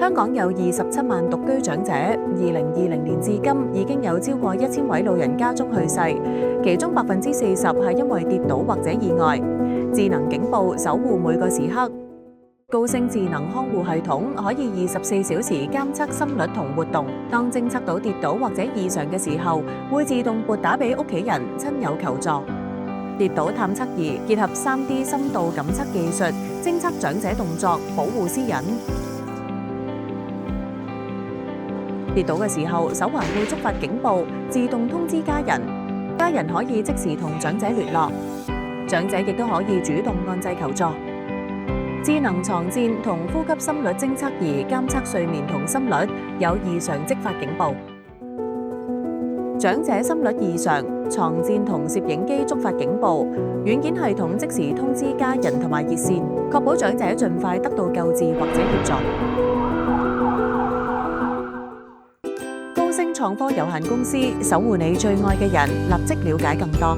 香港有27萬獨居長者，2020年至今已經有超過1000位老人家中去世，其中40%係因為跌倒或者意外。智能警報守護每個時刻，高聲智能看護系統可以24小時監測心率同活動，當偵測到跌倒或者異常嘅時候，會自動撥打俾屋企人、親友求助。跌倒探測儀結合3D 深度感測技術，偵測長者動作，保護私隱。跌倒嘅時候，手環會觸發警報，自動通知家人，家人可以即時同長者聯絡，長者亦都可以主動按掣求助。智能床墊同呼吸心率偵測儀監測睡眠同心率，有異常即發警報。長者心率異常，床墊同攝影機觸發警報，軟件系統即時通知家人同埋熱線，確保長者盡快得到救治或者協助。高聲創科有限公司，守護你最愛嘅人，立即了解更多。